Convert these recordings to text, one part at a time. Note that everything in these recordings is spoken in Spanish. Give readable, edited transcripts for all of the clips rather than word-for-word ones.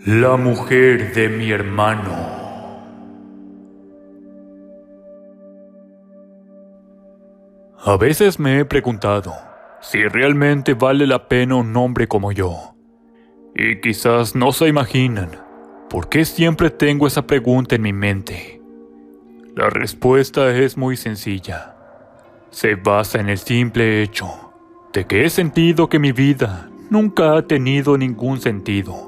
La mujer de mi hermano. A veces me he preguntado si realmente vale la pena un hombre como yo. Y quizás no se imaginan por qué siempre tengo esa pregunta en mi mente. La respuesta es muy sencilla. Se basa en el simple hecho de que he sentido que mi vida nunca ha tenido ningún sentido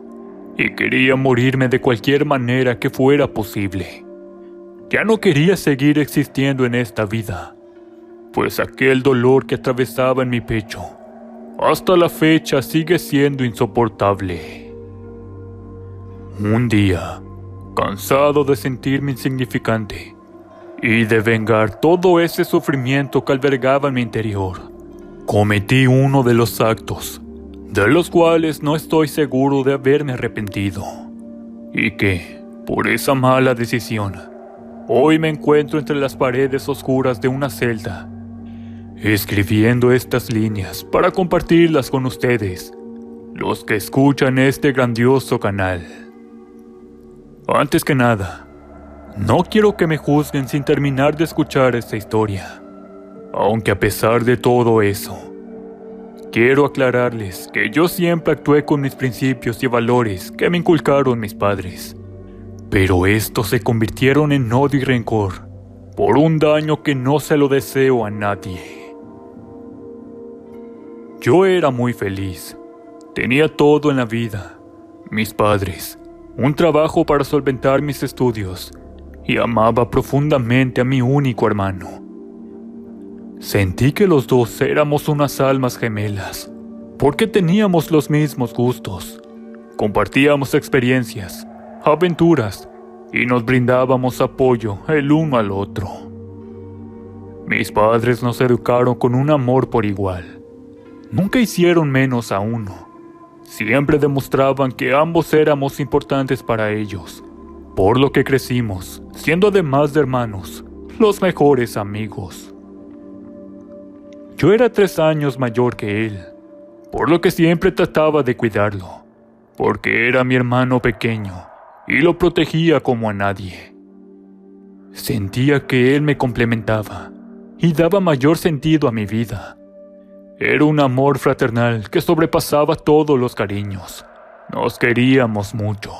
y quería morirme de cualquier manera que fuera posible. Ya no quería seguir existiendo en esta vida, pues aquel dolor que atravesaba en mi pecho hasta la fecha sigue siendo insoportable. Un día, cansado de sentirme insignificante y de vengar todo ese sufrimiento que albergaba en mi interior, cometí uno de los actos de los cuales no estoy seguro de haberme arrepentido, y que, por esa mala decisión, hoy me encuentro entre las paredes oscuras de una celda, escribiendo estas líneas para compartirlas con ustedes, los que escuchan este grandioso canal. Antes que nada, no quiero que me juzguen sin terminar de escuchar esta historia, aunque a pesar de todo eso, quiero aclararles que yo siempre actué con mis principios y valores que me inculcaron mis padres, pero estos se convirtieron en odio y rencor por un daño que no se lo deseo a nadie. Yo era muy feliz, tenía todo en la vida, mis padres, un trabajo para solventar mis estudios y amaba profundamente a mi único hermano. Sentí que los dos éramos unas almas gemelas, porque teníamos los mismos gustos, compartíamos experiencias, aventuras y nos brindábamos apoyo el uno al otro. Mis padres nos educaron con un amor por igual. Nunca hicieron menos a uno. Siempre demostraban que ambos éramos importantes para ellos, por lo que crecimos, siendo además de hermanos, los mejores amigos. Yo era 3 años mayor que él, por lo que siempre trataba de cuidarlo, porque era mi hermano pequeño y lo protegía como a nadie. Sentía que él me complementaba y daba mayor sentido a mi vida. Era un amor fraternal que sobrepasaba todos los cariños. Nos queríamos mucho.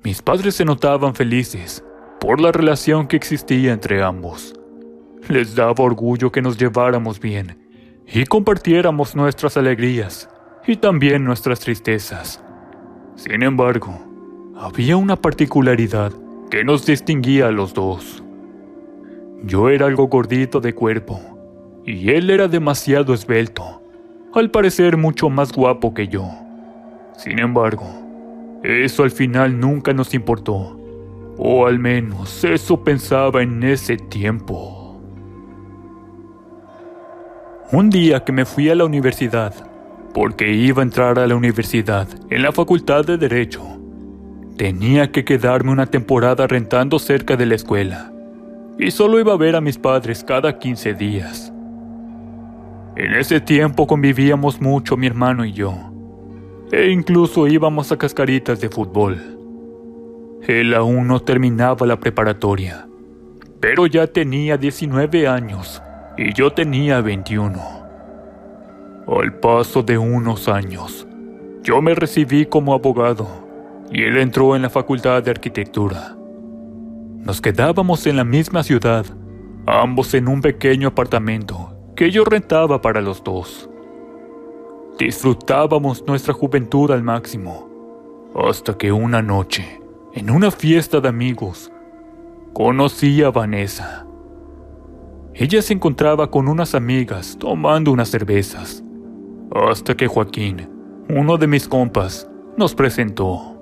Mis padres se notaban felices por la relación que existía entre ambos. Les daba orgullo que nos lleváramos bien y compartiéramos nuestras alegrías y también nuestras tristezas. Sin embargo, había una particularidad que nos distinguía a los dos. Yo era algo gordito de cuerpo y él era demasiado esbelto, al parecer mucho más guapo que yo. Sin embargo, eso al final nunca nos importó, o al menos eso pensaba en ese tiempo. Un día que me fui a la universidad, porque iba a entrar a la universidad en la Facultad de Derecho, tenía que quedarme una temporada rentando cerca de la escuela, y solo iba a ver a mis padres cada 15 días. En ese tiempo convivíamos mucho mi hermano y yo, e incluso íbamos a cascaritas de fútbol. Él aún no terminaba la preparatoria, pero ya tenía 19 años y yo tenía 21. Al paso de unos años, yo me recibí como abogado y él entró en la Facultad de Arquitectura. Nos quedábamos en la misma ciudad, ambos en un pequeño apartamento que yo rentaba para los dos. Disfrutábamos nuestra juventud al máximo, hasta que una noche, en una fiesta de amigos, conocí a Vanessa. Ella se encontraba con unas amigas tomando unas cervezas, hasta que Joaquín, uno de mis compas, nos presentó.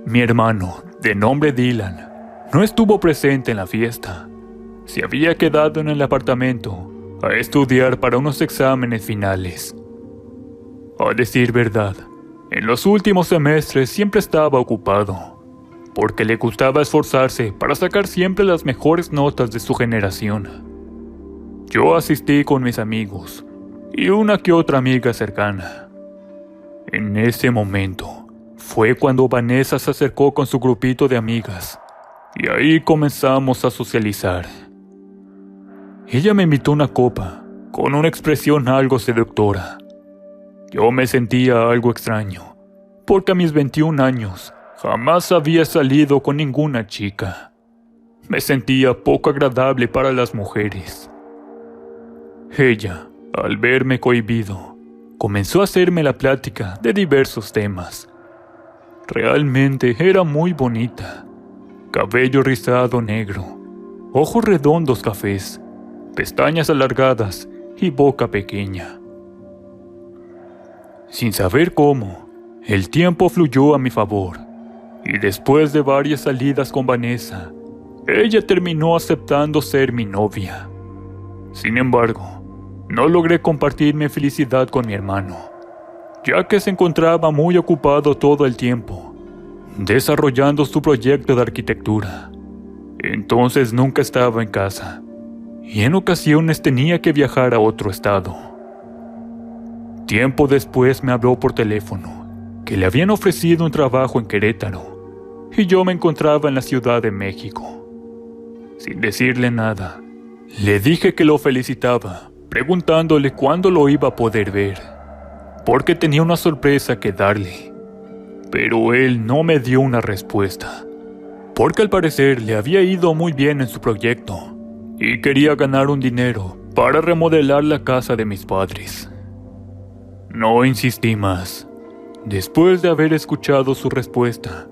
Mi hermano, de nombre Dylan, no estuvo presente en la fiesta. Se había quedado en el apartamento a estudiar para unos exámenes finales. A decir verdad, en los últimos semestres siempre estaba ocupado, porque le gustaba esforzarse para sacar siempre las mejores notas de su generación. Yo asistí con mis amigos y una que otra amiga cercana. En ese momento fue cuando Vanessa se acercó con su grupito de amigas y ahí comenzamos a socializar. Ella me invitó una copa con una expresión algo seductora. Yo me sentía algo extraño, porque a mis 21 años jamás había salido con ninguna chica. Me sentía poco agradable para las mujeres. Ella, al verme cohibido, comenzó a hacerme la plática de diversos temas. Realmente era muy bonita. Cabello rizado negro, ojos redondos cafés, pestañas alargadas y boca pequeña. Sin saber cómo, el tiempo fluyó a mi favor, y después de varias salidas con Vanessa, ella terminó aceptando ser mi novia. Sin embargo, no logré compartir mi felicidad con mi hermano, ya que se encontraba muy ocupado todo el tiempo, desarrollando su proyecto de arquitectura. Entonces nunca estaba en casa, y en ocasiones tenía que viajar a otro estado. Tiempo después me habló por teléfono, que le habían ofrecido un trabajo en Querétaro, y yo me encontraba en la Ciudad de México. Sin decirle nada, le dije que lo felicitaba, preguntándole cuándo lo iba a poder ver, porque tenía una sorpresa que darle. Pero él no me dio una respuesta, porque al parecer le había ido muy bien en su proyecto, y quería ganar un dinero para remodelar la casa de mis padres. No insistí más. Después de haber escuchado su respuesta,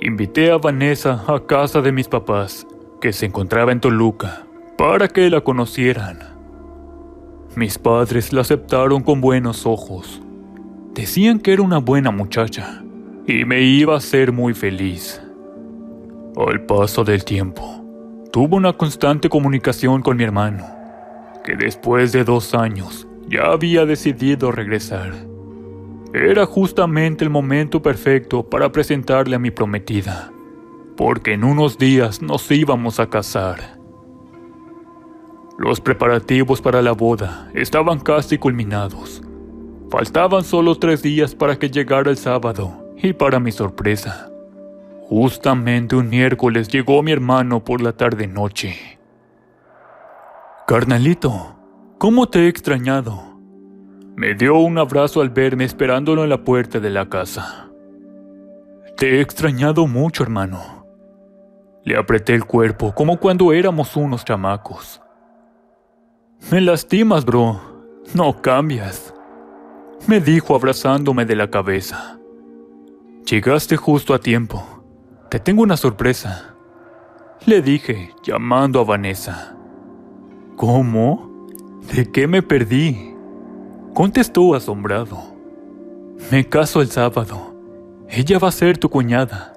invité a Vanessa a casa de mis papás, que se encontraba en Toluca, para que la conocieran. Mis padres la aceptaron con buenos ojos. Decían que era una buena muchacha y me iba a hacer muy feliz. Al paso del tiempo, tuve una constante comunicación con mi hermano, que después de 2 años ya había decidido regresar. Era justamente el momento perfecto para presentarle a mi prometida, porque en unos días nos íbamos a casar. Los preparativos para la boda estaban casi culminados. Faltaban solo 3 días para que llegara el sábado, y para mi sorpresa, justamente un miércoles llegó mi hermano por la tarde-noche. «Carnalito, ¿cómo te he extrañado?», me dio un abrazo al verme esperándolo en la puerta de la casa. «Te he extrañado mucho, hermano». Le apreté el cuerpo como cuando éramos unos chamacos. «Me lastimas, bro. No cambias», me dijo abrazándome de la cabeza. «Llegaste justo a tiempo. Te tengo una sorpresa», le dije, llamando a Vanessa. «¿Cómo? ¿De qué me perdí?», contestó asombrado. «Me caso el sábado. Ella va a ser tu cuñada»,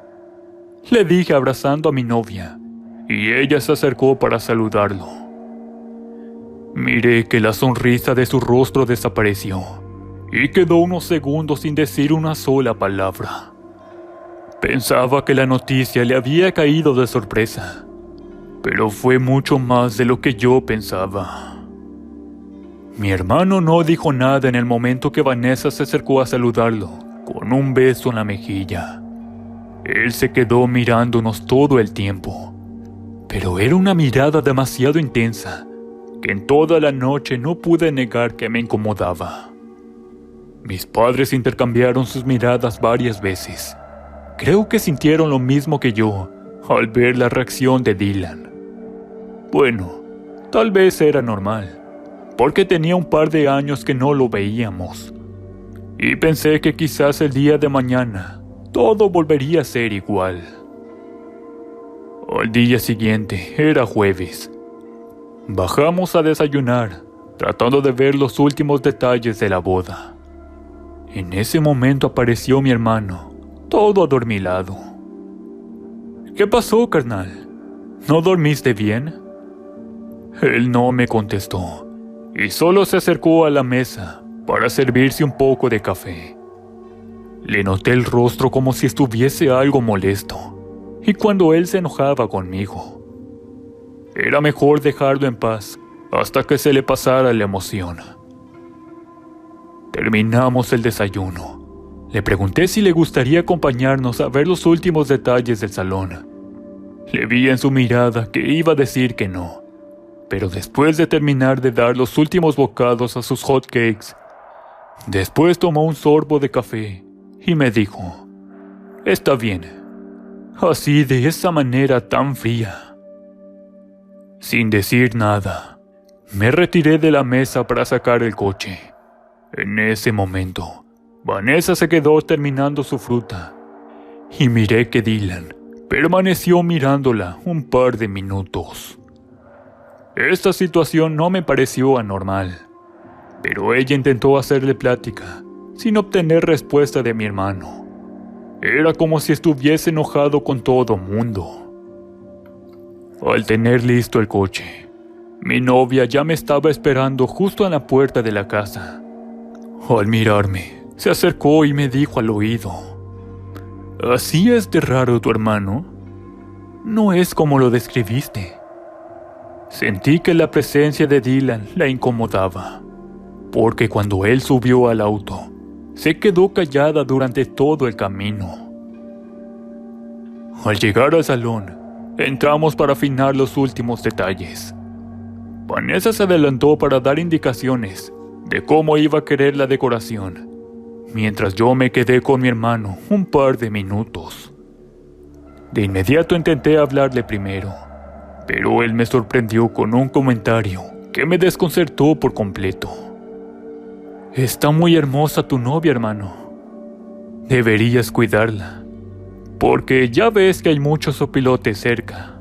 le dije abrazando a mi novia, y ella se acercó para saludarlo. Miré que la sonrisa de su rostro desapareció, y quedó unos segundos sin decir una sola palabra. Pensaba que la noticia le había caído de sorpresa, pero fue mucho más de lo que yo pensaba. Mi hermano no dijo nada en el momento que Vanessa se acercó a saludarlo, con un beso en la mejilla. Él se quedó mirándonos todo el tiempo, pero era una mirada demasiado intensa, que en toda la noche no pude negar que me incomodaba. Mis padres intercambiaron sus miradas varias veces. Creo que sintieron lo mismo que yo al ver la reacción de Dylan. Bueno, tal vez era normal, porque tenía un par de años que no lo veíamos. Y pensé que quizás el día de mañana todo volvería a ser igual. Al día siguiente era jueves. Bajamos a desayunar, tratando de ver los últimos detalles de la boda. En ese momento apareció mi hermano, todo adormilado. «¿Qué pasó, carnal? ¿No dormiste bien?». Él no me contestó, y solo se acercó a la mesa para servirse un poco de café. Le noté el rostro como si estuviese algo molesto, y cuando él se enojaba conmigo. Era mejor dejarlo en paz hasta que se le pasara la emoción. Terminamos el desayuno. Le pregunté si le gustaría acompañarnos a ver los últimos detalles del salón. Le vi en su mirada que iba a decir que no, pero después de terminar de dar los últimos bocados a sus hot cakes, después tomó un sorbo de café y me dijo: «Está bien». Así, de esa manera tan fría. Sin decir nada, me retiré de la mesa para sacar el coche. En ese momento, Vanessa se quedó terminando su fruta y miré que Dylan permaneció mirándola un par de minutos. Esta situación no me pareció anormal, pero ella intentó hacerle plática sin obtener respuesta de mi hermano. Era como si estuviese enojado con todo mundo. Al tener listo el coche, mi novia ya me estaba esperando justo a la puerta de la casa. Al mirarme, se acercó y me dijo al oído: «¿Así es de raro tu hermano? No es como lo describiste». Sentí que la presencia de Dylan la incomodaba, porque cuando él subió al auto, se quedó callada durante todo el camino. Al llegar al salón, entramos para afinar los últimos detalles. Vanessa se adelantó para dar indicaciones de cómo iba a querer la decoración, mientras yo me quedé con mi hermano un par de minutos. De inmediato intenté hablarle primero, pero él me sorprendió con un comentario que me desconcertó por completo. «Está muy hermosa tu novia, hermano. Deberías cuidarla, porque ya ves que hay muchos opilotes cerca».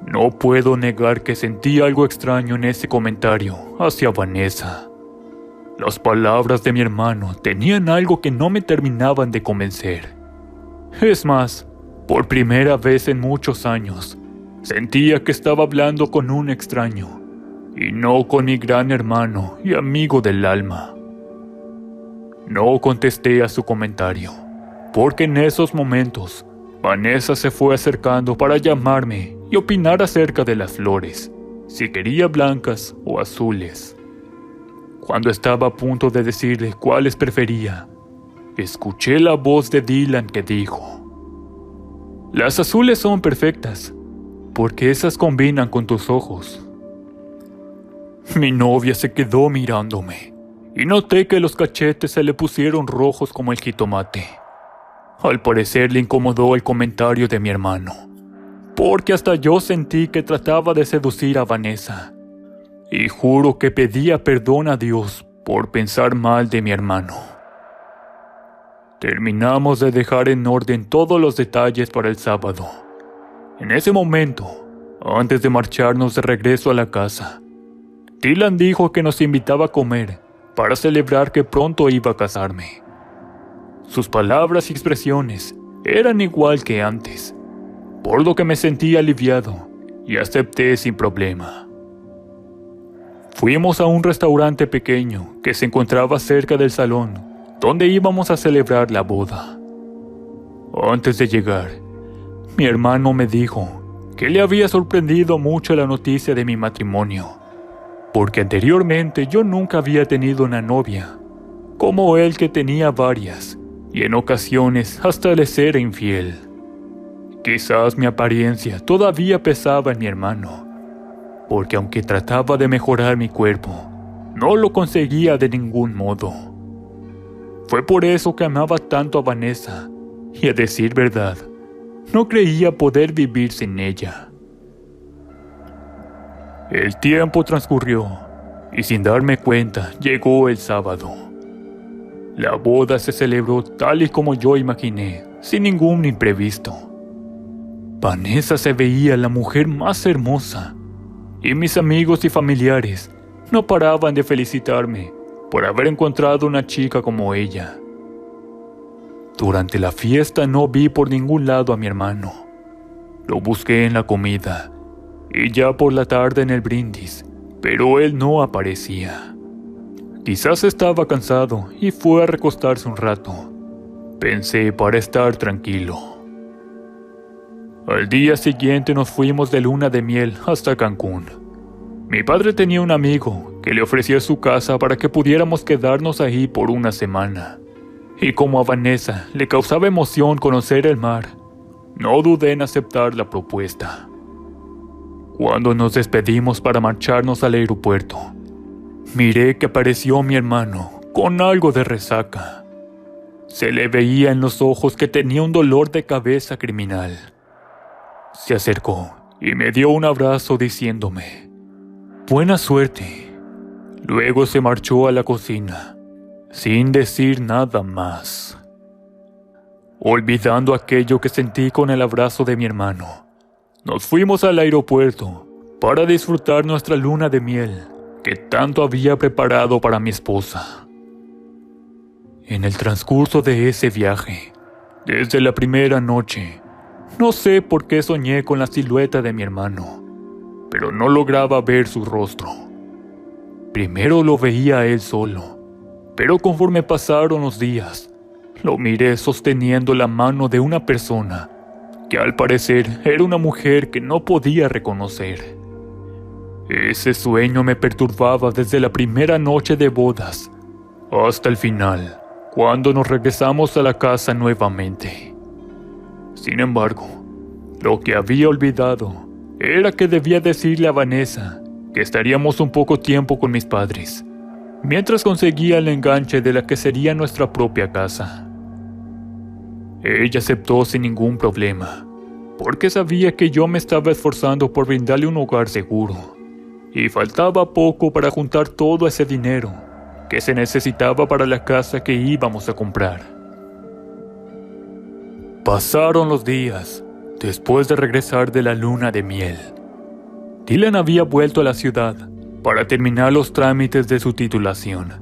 No puedo negar que sentí algo extraño en ese comentario hacia Vanessa. Las palabras de mi hermano tenían algo que no me terminaban de convencer. Es más, por primera vez en muchos años, sentía que estaba hablando con un extraño, y no con mi gran hermano y amigo del alma. No contesté a su comentario, porque en esos momentos, Vanessa se fue acercando para llamarme y opinar acerca de las flores, si quería blancas o azules. Cuando estaba a punto de decirle cuáles prefería, escuché la voz de Dylan que dijo: «Las azules son perfectas, porque esas combinan con tus ojos». Mi novia se quedó mirándome, y noté que los cachetes se le pusieron rojos como el jitomate. Al parecer le incomodó el comentario de mi hermano, porque hasta yo sentí que trataba de seducir a Vanessa, y juro que pedía perdón a Dios por pensar mal de mi hermano. Terminamos de dejar en orden todos los detalles para el sábado. En ese momento, antes de marcharnos de regreso a la casa, Dylan dijo que nos invitaba a comer para celebrar que pronto iba a casarme. Sus palabras y expresiones eran igual que antes, por lo que me sentí aliviado y acepté sin problema. Fuimos a un restaurante pequeño que se encontraba cerca del salón donde íbamos a celebrar la boda. Antes de llegar, mi hermano me dijo que le había sorprendido mucho la noticia de mi matrimonio, porque anteriormente yo nunca había tenido una novia, como él que tenía varias, y en ocasiones hasta le era infiel. Quizás mi apariencia todavía pesaba en mi hermano, porque aunque trataba de mejorar mi cuerpo, no lo conseguía de ningún modo. Fue por eso que amaba tanto a Vanessa, y a decir verdad, no creía poder vivir sin ella. El tiempo transcurrió, y sin darme cuenta, llegó el sábado. La boda se celebró tal y como yo imaginé, sin ningún imprevisto. Vanessa se veía la mujer más hermosa, y mis amigos y familiares no paraban de felicitarme por haber encontrado una chica como ella. Durante la fiesta no vi por ningún lado a mi hermano. Lo busqué en la comida, y ya por la tarde en el brindis, pero él no aparecía. Quizás estaba cansado y fue a recostarse un rato, pensé, para estar tranquilo. Al día siguiente nos fuimos de luna de miel hasta Cancún. Mi padre tenía un amigo que le ofreció su casa para que pudiéramos quedarnos ahí por una semana. y como a Vanessa le causaba emoción conocer el mar, no dudé en aceptar la propuesta. Cuando nos despedimos para marcharnos al aeropuerto, miré que apareció mi hermano con algo de resaca. Se le veía en los ojos que tenía un dolor de cabeza criminal. Se acercó y me dio un abrazo diciéndome: «Buena suerte». Luego se marchó a la cocina, sin decir nada más. Olvidando aquello que sentí con el abrazo de mi hermano, nos fuimos al aeropuerto para disfrutar nuestra luna de miel que tanto había preparado para mi esposa. En el transcurso de ese viaje, desde la primera noche, no sé por qué soñé con la silueta de mi hermano, pero no lograba ver su rostro. Primero lo veía a él solo, pero conforme pasaron los días, lo miré sosteniendo la mano de una persona que al parecer era una mujer que no podía reconocer. Ese sueño me perturbaba desde la primera noche de bodas hasta el final, cuando nos regresamos a la casa nuevamente. Sin embargo, lo que había olvidado era que debía decirle a Vanessa que estaríamos un poco tiempo con mis padres, mientras conseguía el enganche de la que sería nuestra propia casa. Ella aceptó sin ningún problema, porque sabía que yo me estaba esforzando por brindarle un hogar seguro, y faltaba poco para juntar todo ese dinero que se necesitaba para la casa que íbamos a comprar. Pasaron los días después de regresar de la luna de miel. Dylan había vuelto a la ciudad para terminar los trámites de su titulación,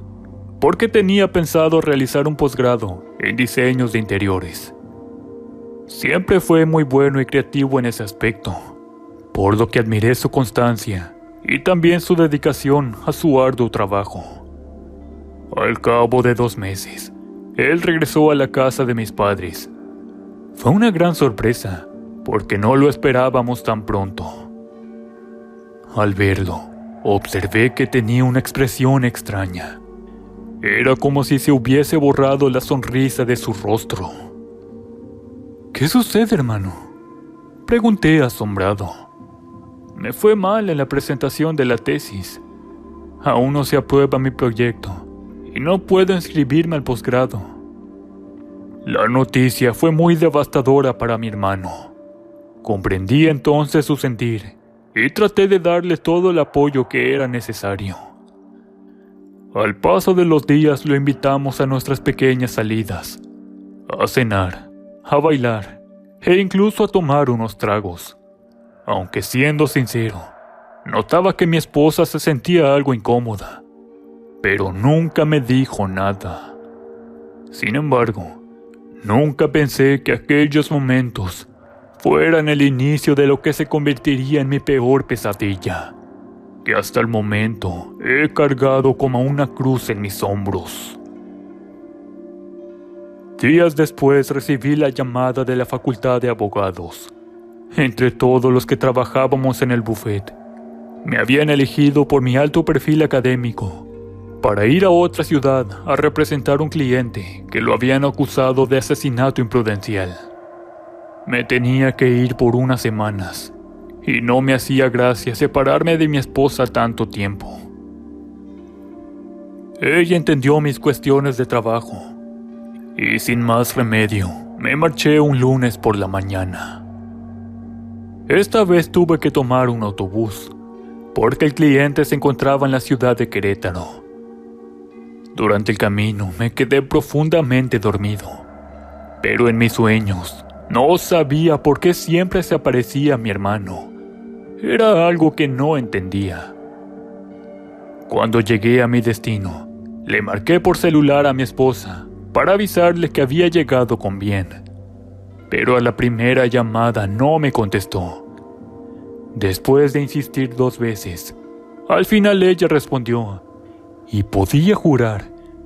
porque tenía pensado realizar un posgrado en diseños de interiores. Siempre fue muy bueno y creativo en ese aspecto, por lo que admiré su constancia y también su dedicación a su arduo trabajo. Al cabo de 2 meses, él regresó a la casa de mis padres. Fue una gran sorpresa, porque no lo esperábamos tan pronto. Al verlo, observé que tenía una expresión extraña. Era como si se hubiese borrado la sonrisa de su rostro. «¿Qué sucede, hermano?», pregunté asombrado. «Me fue mal en la presentación de la tesis. Aún no se aprueba mi proyecto y no puedo inscribirme al posgrado». La noticia fue muy devastadora para mi hermano. Comprendí entonces su sentir y traté de darle todo el apoyo que era necesario. Al paso de los días lo invitamos a nuestras pequeñas salidas, a cenar, a bailar e incluso a tomar unos tragos. Aunque siendo sincero, notaba que mi esposa se sentía algo incómoda, pero nunca me dijo nada. Sin embargo, nunca pensé que aquellos momentos fueran el inicio de lo que se convertiría en mi peor pesadilla, que hasta el momento he cargado como una cruz en mis hombros. Días después recibí la llamada de la Facultad de Abogados. Entre todos los que trabajábamos en el bufete, me habían elegido por mi alto perfil académico para ir a otra ciudad a representar un cliente que lo habían acusado de asesinato imprudencial. Me tenía que ir por unas semanas, y no me hacía gracia separarme de mi esposa tanto tiempo. Ella entendió mis cuestiones de trabajo, y sin más remedio, me marché un lunes por la mañana. Esta vez tuve que tomar un autobús, porque el cliente se encontraba en la ciudad de Querétaro. Durante el camino me quedé profundamente dormido, pero en mis sueños no sabía por qué siempre se aparecía mi hermano. Era algo que no entendía. Cuando llegué a mi destino, le marqué por celular a mi esposa para avisarle que había llegado con bien, pero a la primera llamada no me contestó. Después de insistir 2 veces, al final ella respondió, y podía jurar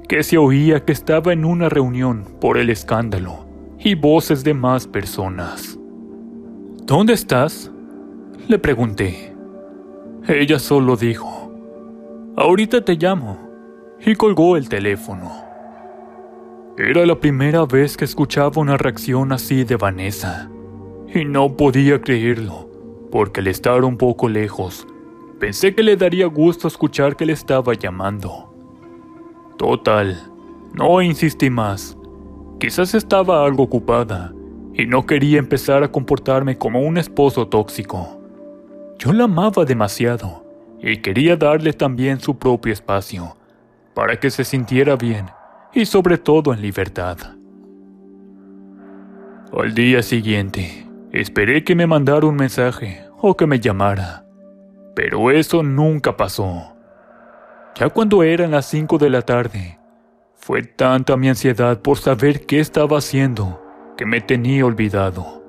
que se oía que estaba en una reunión por el escándalo y voces de más personas. «¿Dónde estás?», le pregunté. Ella solo dijo, «Ahorita te llamo», y colgó el teléfono. Era la primera vez que escuchaba una reacción así de Vanessa, y no podía creerlo, porque al estar un poco lejos, pensé que le daría gusto escuchar que le estaba llamando. Total, no insistí más. Quizás estaba algo ocupada, y no quería empezar a comportarme como un esposo tóxico. Yo la amaba demasiado, y quería darle también su propio espacio, para que se sintiera bien, y sobre todo en libertad. Al día siguiente, esperé que me mandara un mensaje o que me llamara, pero eso nunca pasó. Ya cuando eran las 5 de la tarde, fue tanta mi ansiedad por saber qué estaba haciendo que me tenía olvidado,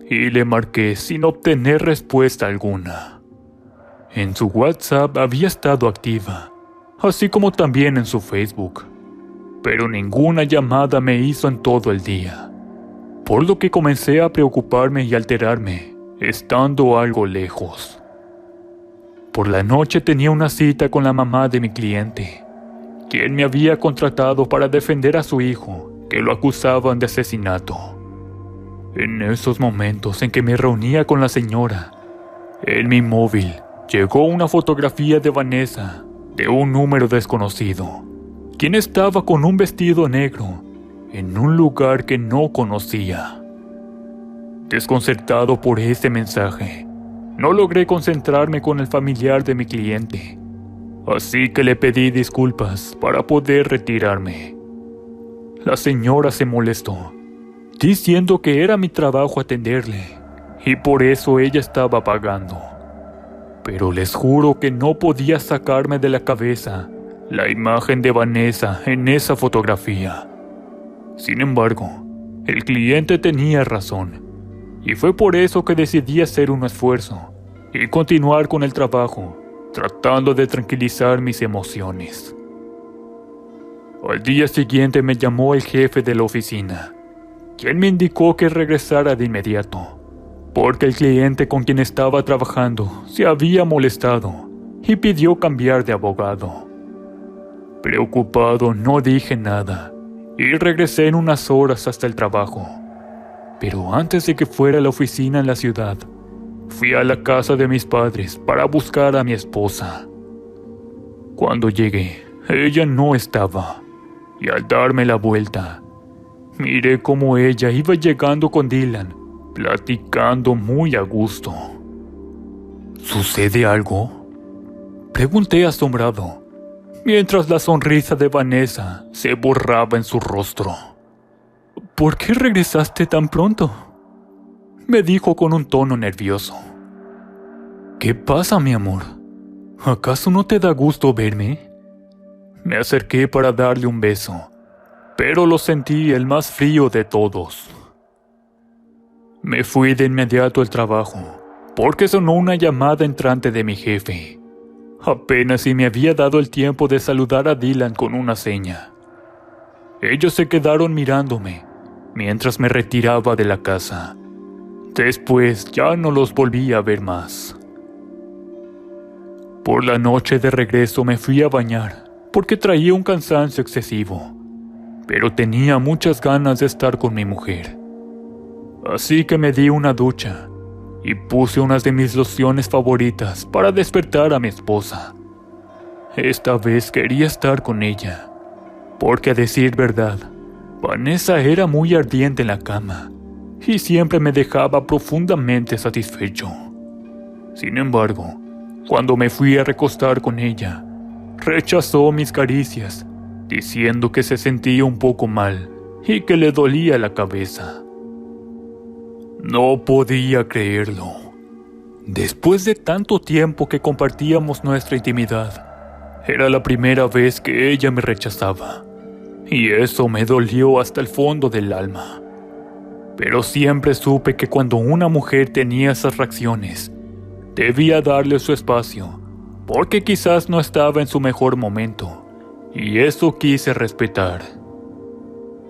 y le marqué sin obtener respuesta alguna. En su WhatsApp había estado activa, así como también en su Facebook, pero ninguna llamada me hizo en todo el día, por lo que comencé a preocuparme y alterarme, estando algo lejos. Por la noche tenía una cita con la mamá de mi cliente, quien me había contratado para defender a su hijo, que lo acusaban de asesinato. En esos momentos en que me reunía con la señora, en mi móvil llegó una fotografía de Vanessa, de un número desconocido, quien estaba con un vestido negro, en un lugar que no conocía. Desconcertado por ese mensaje, no logré concentrarme con el familiar de mi cliente, así que le pedí disculpas para poder retirarme. La señora se molestó, diciendo que era mi trabajo atenderle, y por eso ella estaba pagando. Pero les juro que no podía sacarme de la cabeza la imagen de Vanessa en esa fotografía. Sin embargo, el cliente tenía razón, y fue por eso que decidí hacer un esfuerzo y continuar con el trabajo, tratando de tranquilizar mis emociones. Al día siguiente me llamó el jefe de la oficina, quien me indicó que regresara de inmediato, porque el cliente con quien estaba trabajando se había molestado y pidió cambiar de abogado. Preocupado, no dije nada y regresé en unas horas hasta el trabajo. Pero antes de que fuera a la oficina en la ciudad, fui a la casa de mis padres para buscar a mi esposa. Cuando llegué, ella no estaba, y al darme la vuelta, miré cómo ella iba llegando con Dylan, platicando muy a gusto. ¿Sucede algo?, pregunté asombrado, mientras la sonrisa de Vanessa se borraba en su rostro. ¿Por qué regresaste tan pronto?, me dijo con un tono nervioso. ¿Qué pasa, mi amor? ¿Acaso no te da gusto verme? Me acerqué para darle un beso, pero lo sentí el más frío de todos. Me fui de inmediato al trabajo, porque sonó una llamada entrante de mi jefe. Apenas si me había dado el tiempo de saludar a Dylan con una seña. Ellos se quedaron mirándome mientras me retiraba de la casa. Después ya no los volví a ver más. Por la noche de regreso me fui a bañar porque traía un cansancio excesivo, pero tenía muchas ganas de estar con mi mujer. Así que me di una ducha y puse unas de mis lociones favoritas para despertar a mi esposa. Esta vez quería estar con ella, porque a decir verdad, Vanessa era muy ardiente en la cama y siempre me dejaba profundamente satisfecho. Sin embargo, cuando me fui a recostar con ella, rechazó mis caricias, diciendo que se sentía un poco mal y que le dolía la cabeza. No podía creerlo. Después de tanto tiempo que compartíamos nuestra intimidad, era la primera vez que ella me rechazaba, y eso me dolió hasta el fondo del alma. Pero siempre supe que cuando una mujer tenía esas reacciones, debía darle su espacio, porque quizás no estaba en su mejor momento, y eso quise respetar.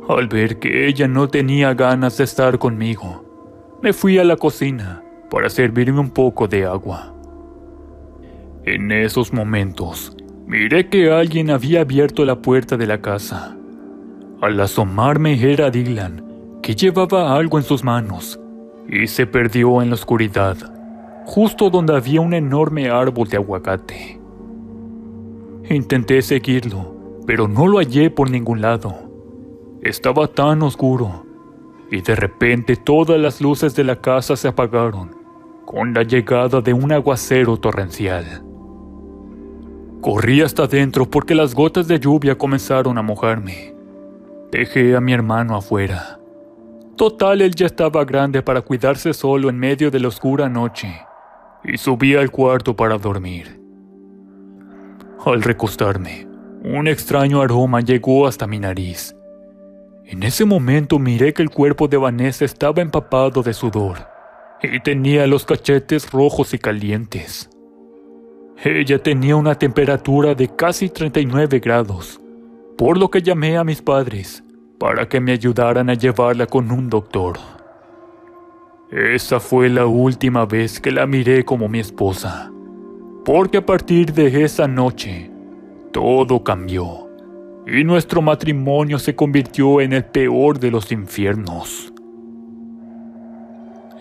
Al ver que ella no tenía ganas de estar conmigo, me fui a la cocina para servirme un poco de agua. En esos momentos, miré que alguien había abierto la puerta de la casa. Al asomarme era Dylan, que llevaba algo en sus manos, y se perdió en la oscuridad, justo donde había un enorme árbol de aguacate. Intenté seguirlo, pero no lo hallé por ningún lado. Estaba tan oscuro, y de repente todas las luces de la casa se apagaron, con la llegada de un aguacero torrencial. Corrí hasta adentro porque las gotas de lluvia comenzaron a mojarme. Dejé a mi hermano afuera. Total, él ya estaba grande para cuidarse solo en medio de la oscura noche, y subí al cuarto para dormir. Al recostarme, un extraño aroma llegó hasta mi nariz. En ese momento miré que el cuerpo de Vanessa estaba empapado de sudor, y tenía los cachetes rojos y calientes. Ella tenía una temperatura de casi 39 grados, por lo que llamé a mis padres para que me ayudaran a llevarla con un doctor. Esa fue la última vez que la miré como mi esposa, porque a partir de esa noche, todo cambió, y nuestro matrimonio se convirtió en el peor de los infiernos.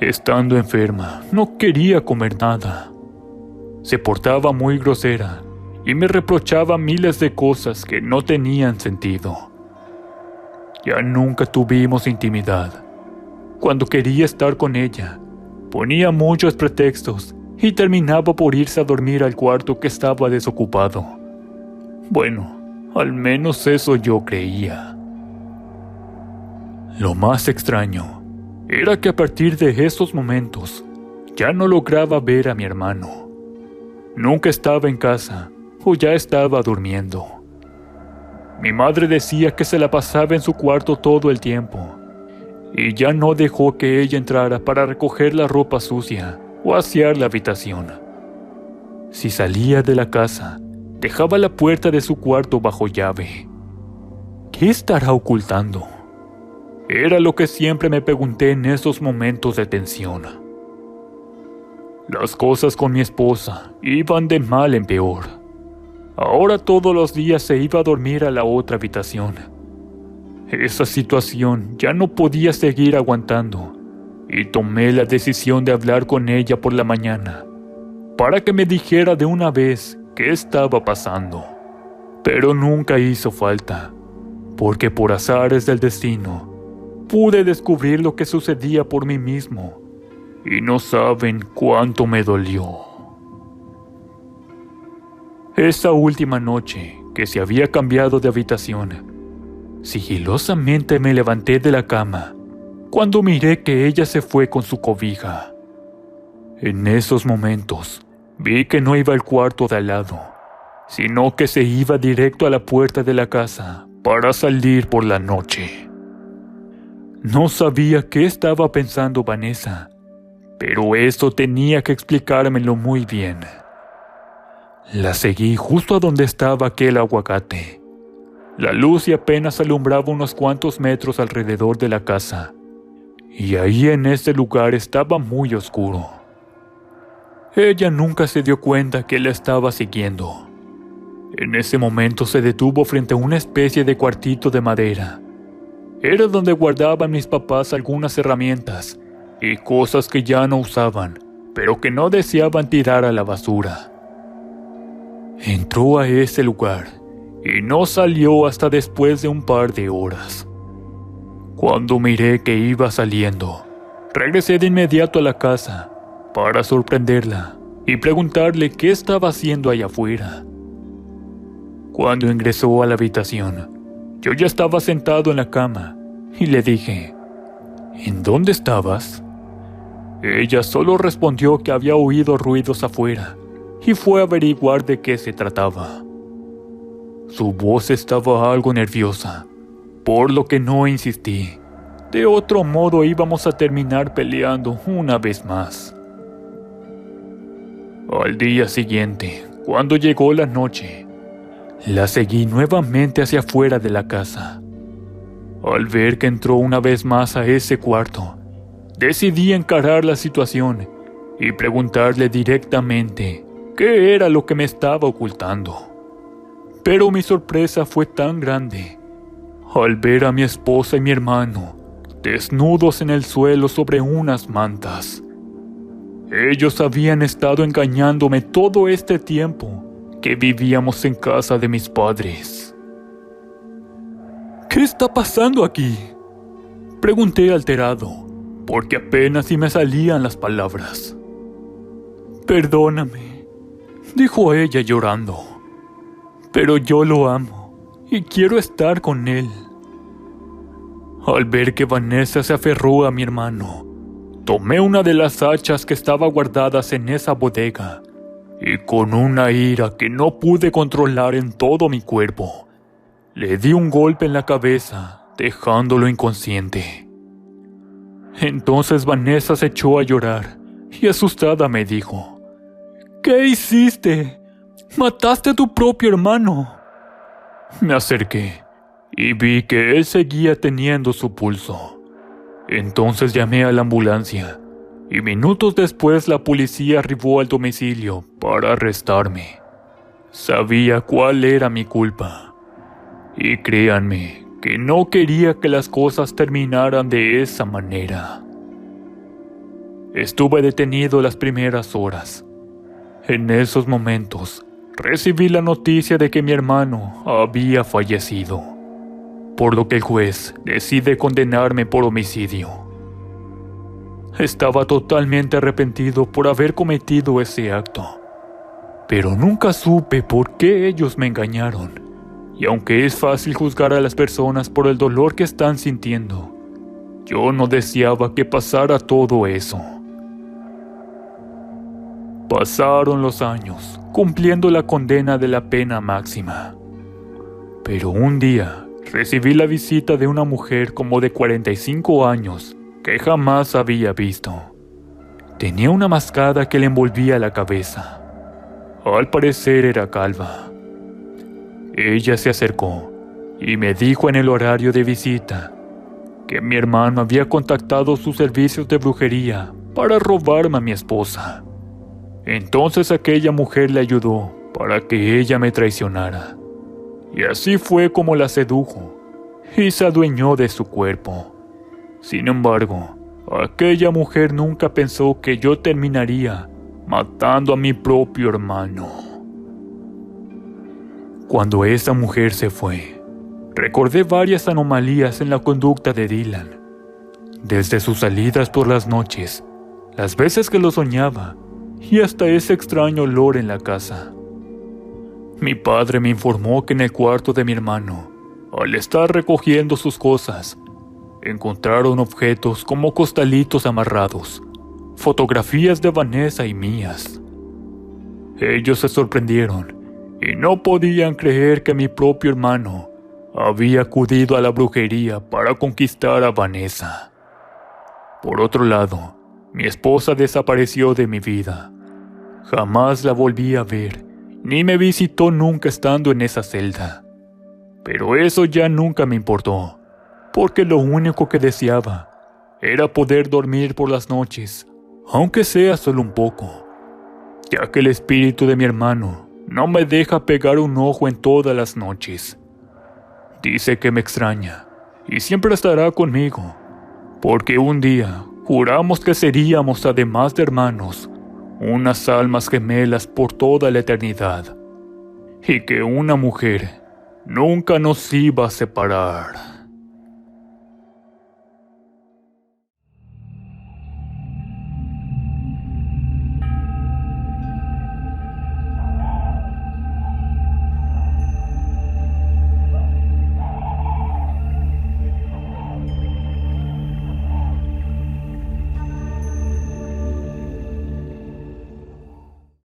Estando enferma, no quería comer nada. Se portaba muy grosera y me reprochaba miles de cosas que no tenían sentido. Ya nunca tuvimos intimidad. Cuando quería estar con ella, ponía muchos pretextos y terminaba por irse a dormir al cuarto que estaba desocupado. Bueno, al menos eso yo creía. Lo más extraño era que a partir de esos momentos ya no lograba ver a mi hermano. Nunca estaba en casa o ya estaba durmiendo. Mi madre decía que se la pasaba en su cuarto todo el tiempo y ya no dejó que ella entrara para recoger la ropa sucia o asear la habitación. Si salía de la casa, dejaba la puerta de su cuarto bajo llave. ¿Qué estará ocultando? Era lo que siempre me pregunté en esos momentos de tensión. Las cosas con mi esposa iban de mal en peor. Ahora todos los días se iba a dormir a la otra habitación. Esa situación ya no podía seguir aguantando y tomé la decisión de hablar con ella por la mañana para que me dijera de una vez qué estaba pasando. Pero nunca hizo falta, porque por azares del destino pude descubrir lo que sucedía por mí mismo. Y no saben cuánto me dolió. Esa última noche que se había cambiado de habitación, sigilosamente me levanté de la cama cuando miré que ella se fue con su cobija. En esos momentos vi que no iba al cuarto de al lado, sino que se iba directo a la puerta de la casa para salir por la noche. No sabía qué estaba pensando Vanessa, pero eso tenía que explicármelo muy bien. La seguí justo a donde estaba aquel aguacate. La luz y apenas alumbraba unos cuantos metros alrededor de la casa, y ahí en ese lugar estaba muy oscuro. Ella nunca se dio cuenta que la estaba siguiendo. En ese momento se detuvo frente a una especie de cuartito de madera. Era donde guardaban mis papás algunas herramientas y cosas que ya no usaban, pero que no deseaban tirar a la basura. Entró a ese lugar y no salió hasta después de un par de horas. Cuando miré que iba saliendo, regresé de inmediato a la casa para sorprenderla y preguntarle qué estaba haciendo allá afuera. Cuando ingresó a la habitación, yo ya estaba sentado en la cama y le dije, ¿en dónde estabas? Ella solo respondió que había oído ruidos afuera y fue a averiguar de qué se trataba. Su voz estaba algo nerviosa, por lo que no insistí. De otro modo íbamos a terminar peleando una vez más. Al día siguiente, cuando llegó la noche, la seguí nuevamente hacia afuera de la casa. Al ver que entró una vez más a ese cuarto, decidí encarar la situación y preguntarle directamente qué era lo que me estaba ocultando. Pero mi sorpresa fue tan grande. al ver a mi esposa y mi hermano desnudos en el suelo sobre unas mantas. Ellos habían estado engañándome todo este tiempo que vivíamos en casa de mis padres. ¿Qué está pasando aquí?, pregunté alterado, porque apenas si me salían las palabras. Perdóname, dijo ella llorando, pero yo lo amo y quiero estar con él. Al ver que Vanessa se aferró a mi hermano, tomé una de las hachas que estaba guardadas en esa bodega y con una ira que no pude controlar en todo mi cuerpo, le di un golpe en la cabeza, dejándolo inconsciente. Entonces Vanessa se echó a llorar y asustada me dijo: ¿Qué hiciste? ¡Mataste a tu propio hermano! Me acerqué y vi que él seguía teniendo su pulso. Entonces llamé a la ambulancia y minutos después la policía arribó al domicilio para arrestarme. Sabía cuál era mi culpa. Y créanme que no quería que las cosas terminaran de esa manera. Estuve detenido las primeras horas. En esos momentos, recibí la noticia de que mi hermano había fallecido, por lo que el juez decide condenarme por homicidio. Estaba totalmente arrepentido por haber cometido ese acto, pero nunca supe por qué ellos me engañaron. Y aunque es fácil juzgar a las personas por el dolor que están sintiendo, yo no deseaba que pasara todo eso. Pasaron los años, cumpliendo la condena de la pena máxima. Pero un día, recibí la visita de una mujer como de 45 años que jamás había visto. Tenía una mascada que le envolvía la cabeza. Al parecer era calva. Ella se acercó y me dijo en el horario de visita que mi hermano había contactado sus servicios de brujería para robarme a mi esposa. Entonces aquella mujer le ayudó para que ella me traicionara. Y así fue como la sedujo y se adueñó de su cuerpo. Sin embargo, aquella mujer nunca pensó que yo terminaría matando a mi propio hermano. Cuando esa mujer se fue, recordé varias anomalías en la conducta de Dylan. Desde sus salidas por las noches, las veces que lo soñaba, y hasta ese extraño olor en la casa. Mi padre me informó que en el cuarto de mi hermano, al estar recogiendo sus cosas, encontraron objetos como costalitos amarrados, fotografías de Vanessa y mías. Ellos se sorprendieron y no podían creer que mi propio hermano había acudido a la brujería para conquistar a Vanessa. Por otro lado, mi esposa desapareció de mi vida. Jamás la volví a ver, ni me visitó nunca estando en esa celda. Pero eso ya nunca me importó, porque lo único que deseaba era poder dormir por las noches, aunque sea solo un poco, ya que el espíritu de mi hermano no me deja pegar un ojo en todas las noches. Dice que me extraña y siempre estará conmigo, porque un día juramos que seríamos, además de hermanos, unas almas gemelas por toda la eternidad, y que una mujer nunca nos iba a separar.